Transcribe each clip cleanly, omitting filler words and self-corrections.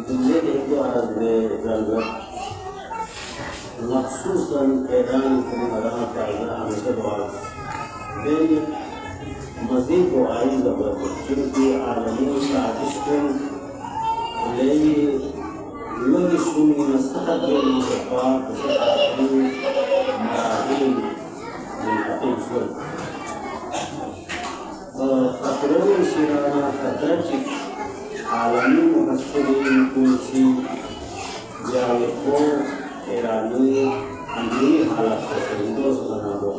जुमले एक अर्ज में ज़रूरत मखसूसन ऐलान करना चाहिए हमेशा दुआ दिन मज़ीद को आई ज़रूरत है क्योंकि आलमी साजिश को ले लोग सुनी नस्खत के मुस्तफ़ा से आलमी मराहिल मुंतक़िल सुन अकरम शिराना कदरची आलमी मुहस्सिरीन कुर्सी जालिको ईरानी अंदरूनी हालात को संतोष बना दो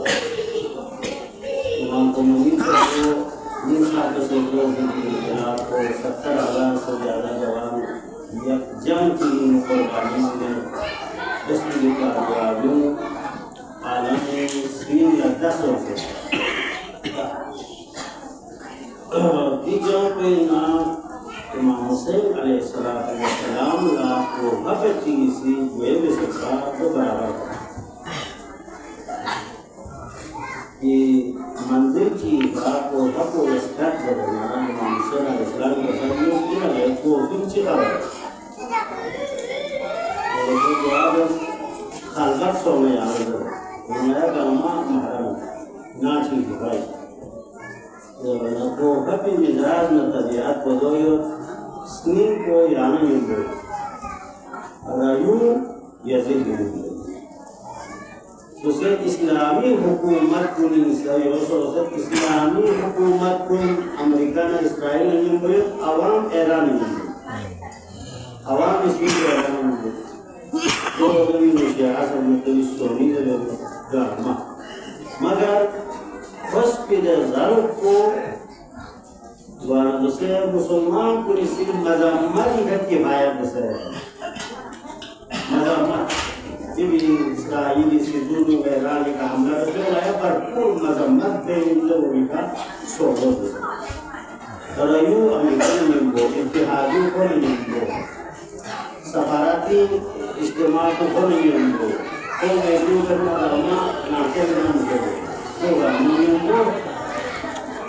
इमाम कुमैनी को इन सातों से लोग इनकलाब को 70,000 से ज़्यादा जवान जंग की कुर्बानी में दस्तगी का जवाबों आलमी स्क्रीन या 10 से जहाँ पे नाम इमाम हुसैन अलैहिस्सलाम को भगती सी वेब से तो बराबर ये मंदिर की बात को हको स्टार्ट करना इमाम हुसैन अलैहिस्सलाम के सामने किया है को पीछे का और तो जवाब खालगत सो में आ रहा है मैं गामा महरम ना चीज भाई तो कभी मिजाज न तबियत बदोयो स्नील को याना मिल रायू यज़ीद तो से इस्लामी हुकूमत को इस्लामी हुकूमत को अमेरिका ने इसराइल ने मिले आवाम ईरान ने आवाम इसलिए ईरान ने तो अभी मुझे आशा में सोनी ने गामा मगर बस पिदर को वारदसे मुसलमान को इसी मज़म्मत ही करके भाया बसे मज़म्मत ये भी इसराइली से दूर में ईरान का हमला रखने वाला पर पूर्ण मज़म्मत पे इन लोगों का सोच और यूँ अमेरिकन निम्बो इत्तेहादियों को निम्बो सफारती इस्तेमाल को निम्बो तो वैल्यू करना रहना नाते नाम करो तो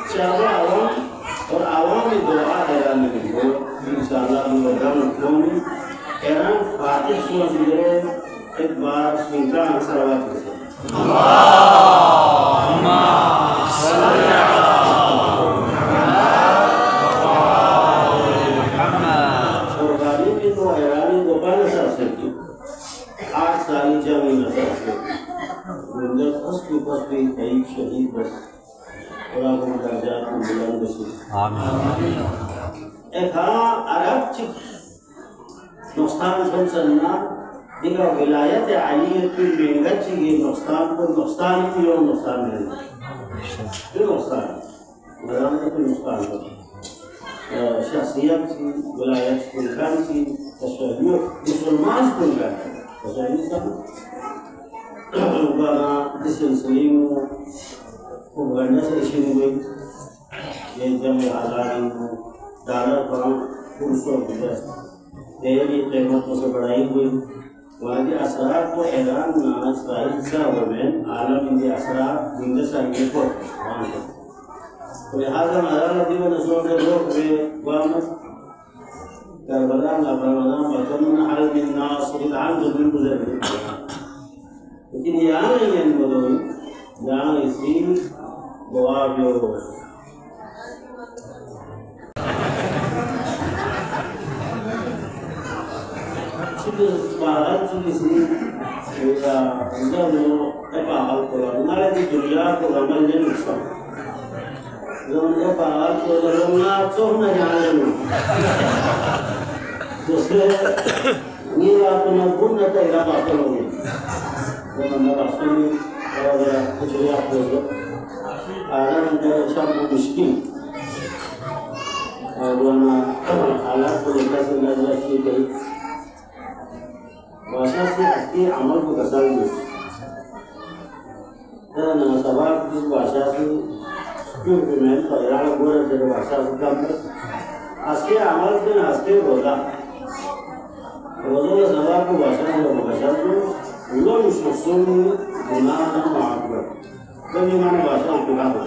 चावा आवाम और आवाम में दुआ ईरान में हो इंशाअल्लाह मुल्क ईरान फातिह सूरज मिले एक बार इनका सलावत करें अल्लाहुम्मा सल्ली अला मुहम्मद और गाड़ी में तो ईरानी दोबारा सर से की 8 साल जंग में सर से मंदिर उसके ऊपर भी एक शहीद बस और आपको दर्जात को बुलंद से आमीन एक अरब चिक नुकसान संसन्ना दिगा विलायत अली की बेंगत की नुकसान को नुकसान की और नुकसान नहीं फिर नुकसान बराबर का नुकसान हो शख्सियत की विलायत कुलकान की तशरीह मुसलमान कुलकान तशरीह का बना इस सिलसिले में वो गणना से इसी हुए ये जब आज़ादी डॉलर पाउंड पुरुषों की तेरी कीमतों से बढ़ाई हुई वहाँ के असरात को ईरान इसराइल से में आलम इनके असरात जिंदगी साहिब को वहाँ को तो लिहाजा हमारा जीवन नस्लों के लोग वे वहाँ करबला ना परवाना बचन हल में ना सुल्तान जो भी गुजर लेकिन यहाँ नहीं है बोलो यहाँ इसी दुआ जो भारत इसी या जब apa hal kalau nara di dunia ko ramal jen usah जब apa hal ko dalam ngaco na jalan दूसरे ये आप ना भूल ना तो इरादा करोगे जब हमारा रास्ते में और कुछ आप बोलो आराम से सब मुश्किल और वहाँ हालात को लेकर से नजर की गई भाषा से हटके अमल को कसर में ना सवाल किस भाषा से क्यों मैं तो इरादा बोल रहे थे भाषा से कम आजके अमल के आजके बोला रोज़ों के सवाल को भाषा को उलों मुश्किलों में गुनाह ना माफ कर तो ये माने भाषा उठा दो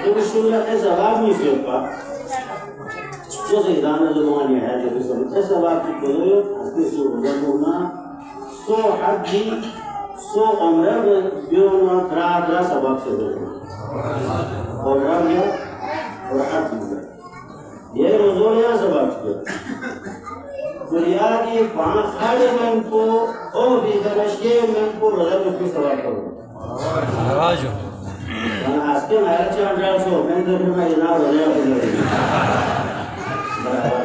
जब शुरू के सवाल में से होगा जो से इरादा जो माने है जो سبب بزرگ از کسی بزرگونا سو حدی سو عمره بیونا درا سبب شده عمره بیا و حد بیا ये रोज़ोरिया सबक है दुनिया की पांच हर मन को और भी करके मन को रोज़ा में भी सबक करो राजू आज के मैच चल सो मैं तो मैं ना रोज़ा करूँ बराबर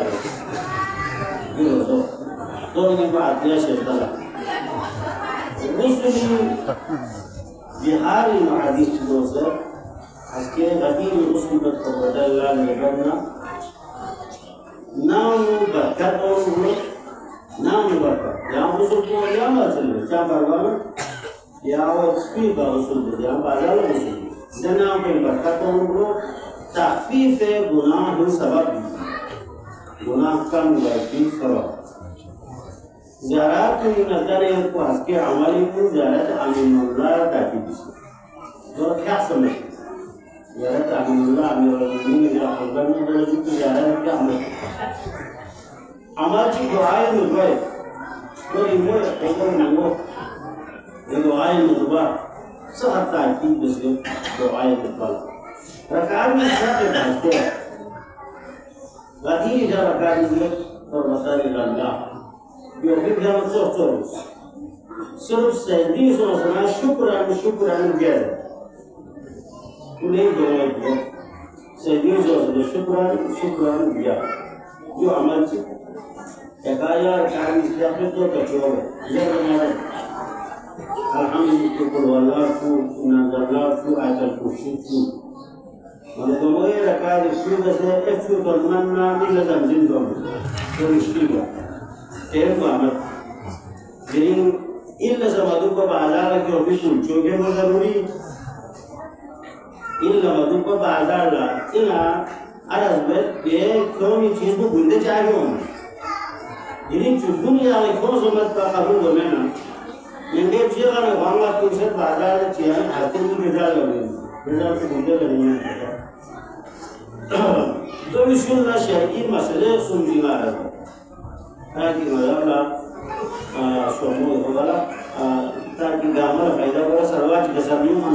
ये रोज़ो तो ये बात ये शेरता है मुस्लिम बिहारी महादीस दोस्त आज के गरीब मुस्लिम को बदलना निकलना नामु berkat orang namu berkat yang usul tu yang macam ni siapa orang yang usul usul yang bazar usul dan namu berkat orang takfif guna itu sebab guna kam berarti sebab ziarat ini nazar yang kuas ke amal itu ziarat aminullah takfif itu क्या समझ ziarat aminullah aminullah yang khutbah में जो ziarat क्या समझ amal की दुआएं मुझे तो इन्हें एक मंगो ये दुआएं मुझे सहता की जिसके दुआएं मुझे रकाब में सब बातें हैं लगी जब रकाब में और बता निकलना ये भी जब सोच सिर्फ सैदी सोचना शुक्रान गया उन्हें दुआएं दो सैदी सोचना शुक्रान गया जो अमल से Ekaya kami siapa tu kecuali jangan ada. Alhamdulillah wallahu nazarlahu ayat kursi. Kalau kamu era kali sudah saya ekspor mana bila zamzim kamu teruskan. Terus amat. Jadi illa zamadu ko bazar ke office choge mo zaruri. Illa zamadu ko bazar la ina aras bet ye komi cheez ko bhunde chahiye. Ini dunia ini konsumen terkabul dengan, yang dia cakap ni orang tu set bazar cian, hati tu beda lagi ni. तो बिस्मिल्लाह शरीय मसले सुनजिला है ताकि मज़ाला शोमो होगा ताकि गामर फायदा करा सर्वाच कसरनी मन